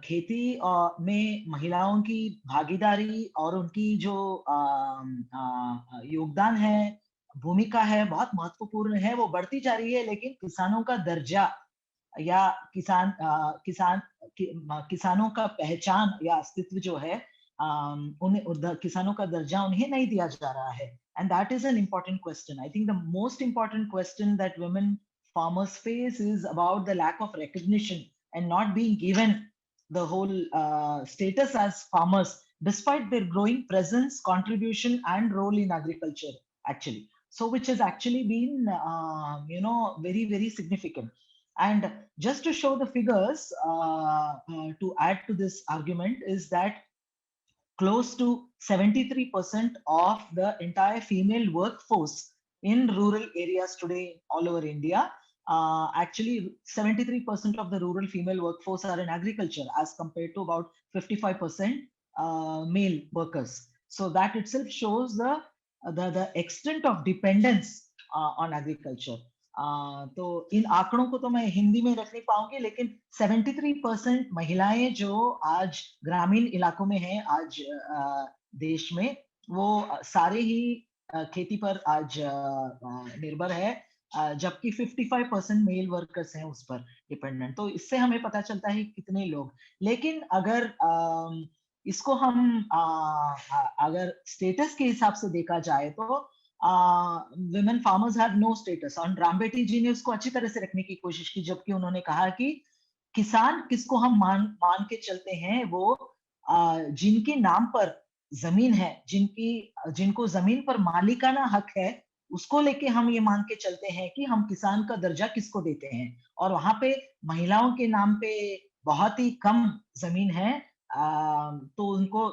खेती में महिलाओं की भागीदारी और उनकी जो योगदान है, भूमिका है, बहुत महत्वपूर्ण है, वो बढ़ती जा रही है। लेकिन किसानों का दर्जा या किसानों का पहचान या अस्तित्व जो है, किसानों का दर्जा उन्हें नहीं दिया जा रहा है। And that is an important question. I think the most important question that women farmers face is about the lack of recognition and not being given the whole status as farmers despite their growing presence, contribution and role in agriculture actually. So which has actually been very very significant. And just to show the figures, to add to this argument, is that close to 73% of the entire female workforce in rural areas today all over India, actually 73% of the rural female workforce are in agriculture as compared to about 55% male workers. So that itself shows the extent of dependence on agriculture. तो इन आंकड़ों को तो मैं हिंदी में रख नहीं पाऊंगी, लेकिन 73% महिलाएं जो आज ग्रामीण इलाकों में हैं आज देश में, वो सारे ही खेती पर आज निर्भर है, जबकि 55% मेल वर्कर्स हैं उस पर डिपेंडेंट। तो इससे हमें पता चलता है कितने लोग। लेकिन अगर इसको हम अगर स्टेटस के हिसाब से देखा जाए तो women farmers have no status। और रामबेटी जी ने उसको अच्छी तरह से रखने की कोशिश की, जबकि उन्होंने कहा कि किसान किसको हम मान के चलते हैं, वो जिनके नाम पर जमीन है, जिनको जमीन पर मालिकाना हक है, उसको लेके हम ये मान के चलते हैं कि हम किसान का दर्जा किसको देते हैं। और वहां पे महिलाओं के नाम पे बहुत ही कम जमीन है, तो उनको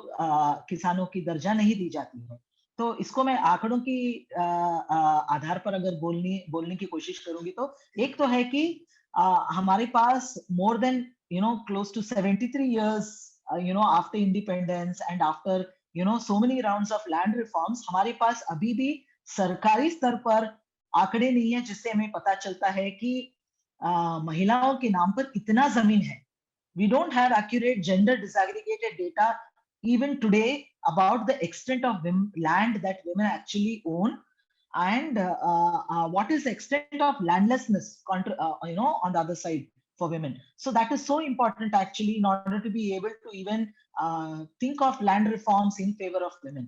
किसानों की दर्जा नहीं दी जाती है। तो इसको मैं आंकड़ों की आधार पर अगर बोलने की कोशिश करूंगी, तो एक तो है कि हमारे पास more than close to 73 years after independence and after so many rounds of land reforms, हमारे पास अभी भी सरकारी स्तर पर आंकड़े नहीं है जिससे हमें पता चलता है कि महिलाओं के नाम पर कितना जमीन है। We don't have accurate gender disaggregated data even today about the extent of land that women actually own, and what is the extent of landlessness on the other side for women. So that is so important actually in order to be able to even think of land reforms in favor of women.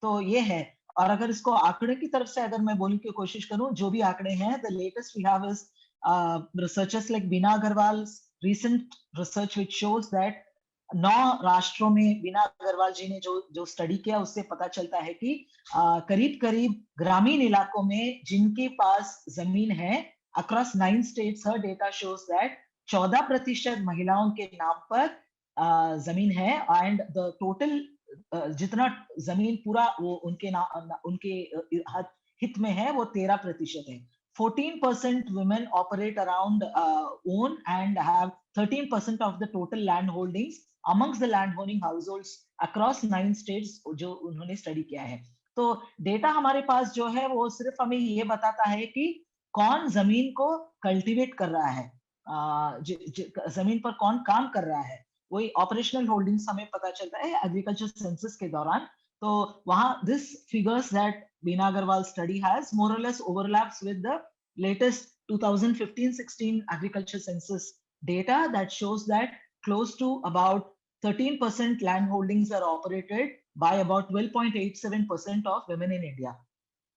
तो ये है। और अगर इसको आंकड़े की तरफ से अगर मैं बोलने की कोशिश करूं, जो भी आंकड़े हैं, the latest we have is researchers like Beena Agarwal's recent research which shows that 9 राष्ट्रों में बीना अग्रवाल जी ने जो स्टडी किया, उससे पता चलता है कि करीब करीब ग्रामीण इलाकों में जिनके पास जमीन है, across 9 states, her data shows that 14% महिलाओं के नाम पर जमीन है, एंड द टोटल जितना जमीन पूरा वो उनके हित में है, वो 13% है। 14% women operate around own and have 13% of the total land holdings amongst the land holding households across 9 states जो उन्होंने स्टडी किया है। तो डेटा हमारे पास जो है वो सिर्फ हमें ये बताता है कि कौन जमीन को कल्टीवेट कर रहा है, जमीन पर कौन काम कर रहा है, वही ऑपरेशनल होल्डिंग्स हमें पता चलता है एग्रीकल्चर सेंसस के दौरान। तो वहां this figures that Beena Agarwal study has more or less overlaps with the latest 2015-16 agriculture census data that shows that close to about 13% land holdings are operated by about 12.87% of women in India.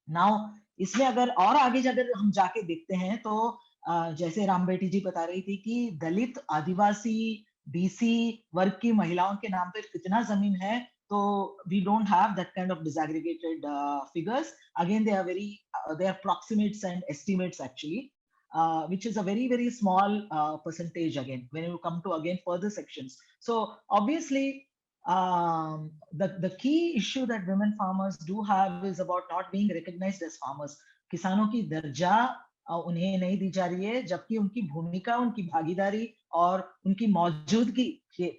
Now, इसमें अगर और आगे अगर हम जाके देखते हैं तो जैसे रामबेटी जी बता रही थी कि दलित, आदिवासी, बीसी वर्ग की महिलाओं के नाम पर कितना जमीन है, so we don't have that kind of disaggregated figures. Again, they are approximates and estimates actually, which is a very very small percentage again when you come to again further sections. So obviously the key issue that women farmers do have is about not being recognized as farmers. किसानों की दर्जा उन्हें नहीं दी जा रही है, जबकि उनकी भूमिका, उनकी भागीदारी और उनकी मौजूदगी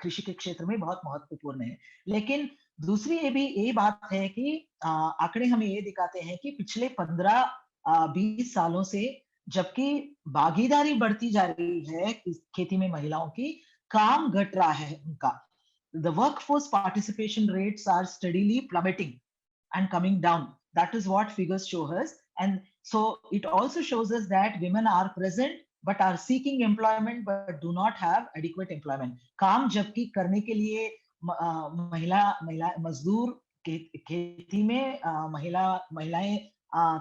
कृषि के क्षेत्र में बहुत महत्वपूर्ण है। लेकिन दूसरी ये बात है कि आंकड़े हमें ये दिखाते हैं कि पिछले 15-20 सालों से जबकि भागीदारी बढ़ती जा रही है खेती में महिलाओं की, काम घट रहा है उनका. The workforce participation rates are steadily plummeting and coming down. That is what figures show us. And so it also shows us that women are present but are seeking employment but do not have adequate employment. काम जबकि करने के लिए महिला मजदूर खेती में महिलाएं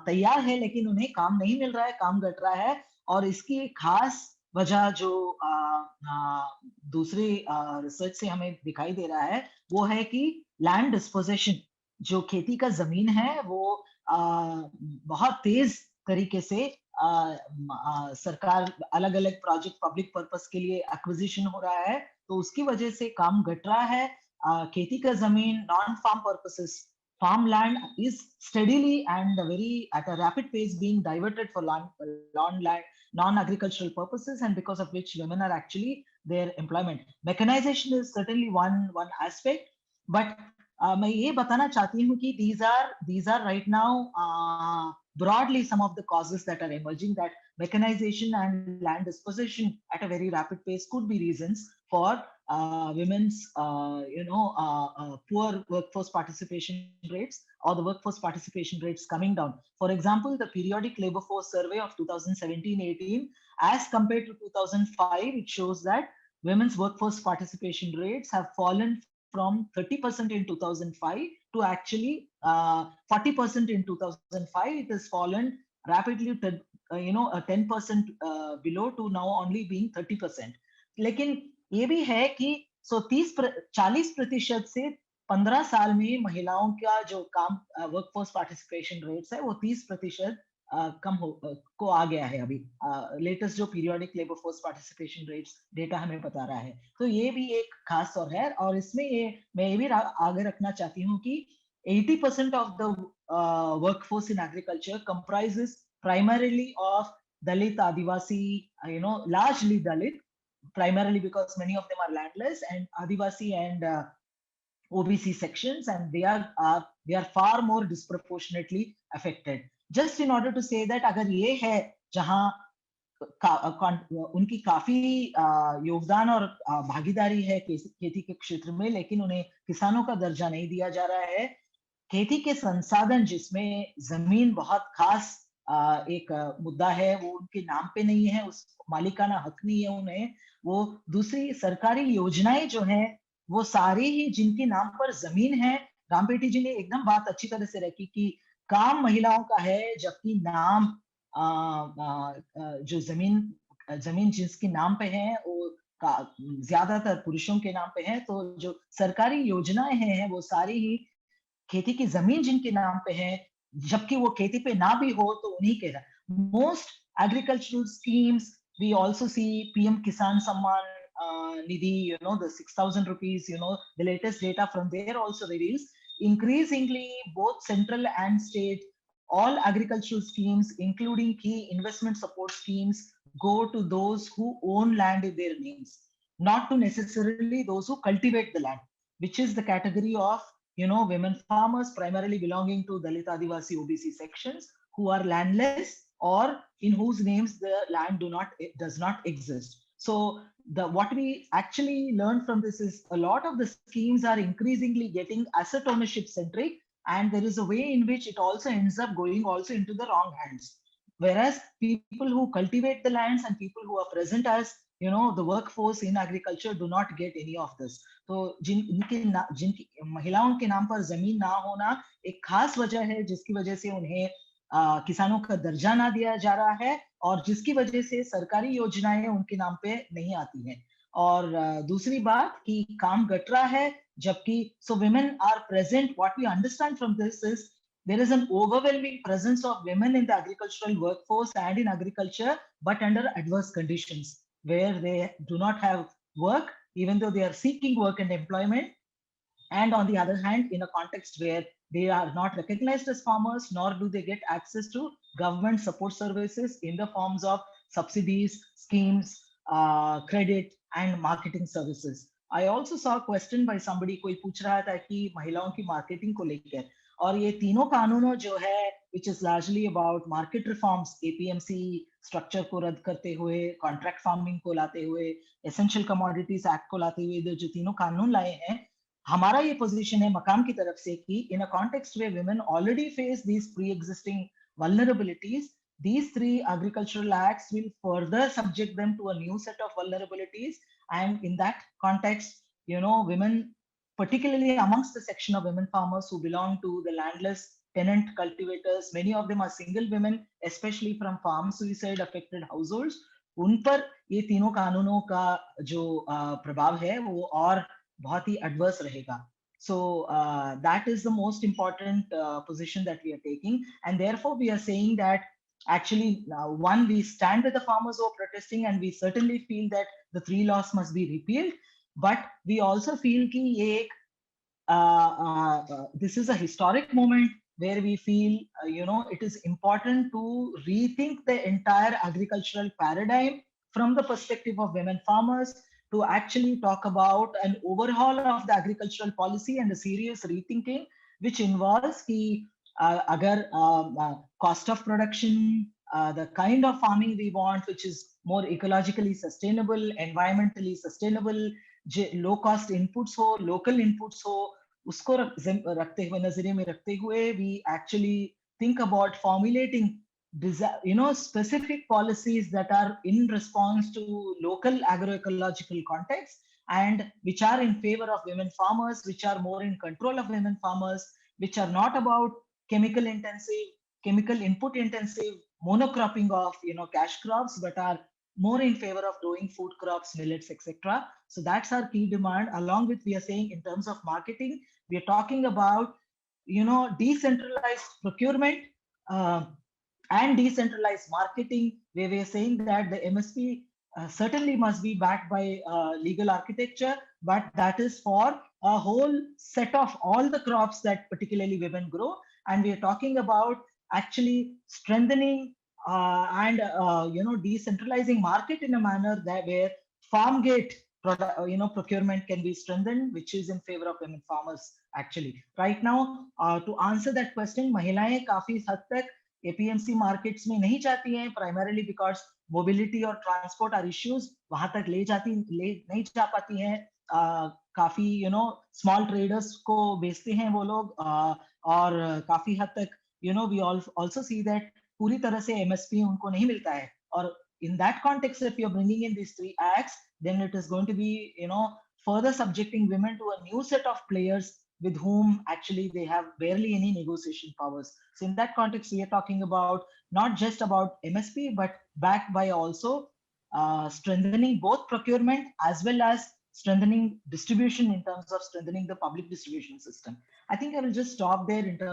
तैयार है, लेकिन उन्हें काम नहीं मिल रहा है, काम घट रहा है. और इसकी खास वजह जो दूसरी रिसर्च से हमें दिखाई दे रहा है वो है कि लैंड डिस्पोजिशन, जो खेती का जमीन है वो बहुत तेज तरीके से सरकार अलग अलग प्रोजेक्ट पब्लिक पर्पस के लिए एक्विजिशन हो रहा है, तो उसकी वजह से काम घट रहा है. खेती का जमीन non farm purposes, farmland is steadily and very at a rapid pace being diverted for non-agricultural purposes, and because of which women are actually their employment. Mechanization is certainly one aspect, but मैं ये बताना चाहती हूँ कि these are right now broadly some of the causes that are emerging, that mechanization and land disposition at a very rapid pace could be reasons for women's poor workforce participation rates or the workforce participation rates coming down. For example, the periodic labor force survey of 2017-18 as compared to 2005, it shows that women's workforce participation rates have fallen from 30% in 2005 to actually 40% in 2005. It has fallen rapidly to 10% below to now only being 30%. लेकिन ये भी है कि 40% से 15 साल में महिलाओं का जो काम वर्कफोर्स पार्टिसिपेशन रेट्स है वो 30% कम को आ गया है. अभी लेटेस्ट जो periodic labour force participation rates data हमें बता रहा है, तो ये भी एक खास तौर है. और इसमें मैं ये भी आगे रखना चाहती हूँ कि 80% of the workforce in agriculture comprises primarily of Dalit, Adivasi, largely Dalit, primarily because many of them are landless, and Adivasi and OBC sections, and they are far more disproportionately affected. Just in order to say that अगर ये है जहां उनकी काफी योगदान और भागीदारी है खेती के क्षेत्र में, लेकिन उन्हें किसानों का दर्जा नहीं दिया जा रहा है. खेती के संसाधन जिसमें जमीन बहुत खास एक मुद्दा है, वो उनके नाम पे नहीं है, उस मालिकाना हक नहीं है उन्हें. वो दूसरी सरकारी योजनाएं जो हैं वो सारी ही जिनके नाम पर जमीन है. रामपेटी जी ने एकदम बात अच्छी तरह से रखी कि काम महिलाओं का है, जबकि नाम जो जमीन जिसके नाम पे है वो ज्यादातर पुरुषों के नाम पे है. तो जो सरकारी योजनाएं हैं वो सारी ही खेती की जमीन जिनके नाम पे है, जबकि वो खेती पे ना भी हो तो उन्हीं के. Most agricultural schemes we also see PM Kisan Samman Nidhi, the 6,000 rupees, the latest data from there also reveals increasingly both central and state, all agricultural schemes, including key investment support schemes, go to those who own land in their names, not to necessarily those who cultivate the land, which is the category of, women farmers primarily belonging to Dalit, Adivasi, OBC sections who are landless or in whose names the land does not exist. So what we actually learned from this is a lot of the schemes are increasingly getting asset ownership centric, and there is a way in which it also ends up going also into the wrong hands. Whereas people who cultivate the lands and people who are present as the workforce in agriculture do not get any of this. तो जिनकी महिलाओं के नाम पर जमीन ना होना एक खास वजह है जिसकी वजह से उन्हें किसानों का दर्जा ना दिया जा रहा है, और जिसकी वजह से सरकारी योजनाएं उनके नाम पे नहीं आती हैं. और दूसरी बात कि काम घट रहा है, जबकि so women are present. What we understand from this is there is an overwhelming presence of women in the agricultural workforce and in agriculture, but under adverse conditions where they do not have work, even though they are seeking work and employment. And on the other hand, in a context where they are not recognized as farmers, nor do they get access to government support services in the forms of subsidies, schemes, credit, and marketing services. I also saw a question by somebody, कोई पूछ रहा था कि महिलाओं की marketing को लेकर. और ये तीनों कानूनों जो है which is largely about market reforms, APMC structure को रद्द करते हुए, कॉन्ट्रैक्ट फार्मिंग को लाते हुए, एसेंशियल कमोडिटीज एक्ट को लाते हुए जो तीनों कानून लाए हैं, हमारा ये पोजीशन है मकाम की तरफ से कि in a context where women already face these pre-existing vulnerabilities, these three agricultural acts will further subject them to a new set of vulnerabilities. And in that context, women, particularly amongst the section of women farmers who belong to the landless tenant cultivators, many of them are single women, especially from farm suicide affected households, उन पर ये तीनों कानूनों का जो प्रभाव है वो और बहुत ही adverse रहेगा. So that is the most important position that we are taking, and therefore we are saying that actually, one, we stand with the farmers who are protesting, and we certainly feel that the three laws must be repealed. But we also feel कि this is a historic moment where we feel, it is important to rethink the entire agricultural paradigm from the perspective of women farmers, to actually talk about an overhaul of the agricultural policy and a serious rethinking, which involves the cost of production, the kind of farming we want, which is more ecologically sustainable, environmentally sustainable, low cost inputs हो, local inputs हो, उसको रखते हुए, नजरिए में रखते हुए, we actually think about formulating specific policies that are in response to local agroecological context, and which are in favor of women farmers, which are more in control of women farmers, which are not about chemical input intensive monocropping of cash crops, but are more in favor of growing food crops, millets, etc. So that's our key demand. Along with, we are saying in terms of marketing, we are talking about decentralized procurement and decentralized marketing, where we are saying that the MSP certainly must be backed by legal architecture, but that is for a whole set of all the crops that particularly women grow. And we are talking about actually strengthening and decentralizing market in a manner that where farm gate procurement can be strengthened, which is in favor of women farmers. Actually, right now, to answer that question, महिलाएं काफी हद तक APMC markets में नहीं जाती हैं, primarily because mobility और transport are issues, वहां तक ले नहीं जा पाती हैं. काफी small traders को बेचते हैं वो लोग, और काफी हद तक we also see that पूरी तरह से MSP उनको नहीं मिलता है. और in that context, if you're bringing in these three acts, then it is going to be further subjecting women to a new set of players with whom actually they have barely any negotiation powers. So in that context, we are talking about not just about MSP, but backed by also strengthening both procurement as well as strengthening distribution in terms of strengthening the public distribution system. I think I will just stop there in terms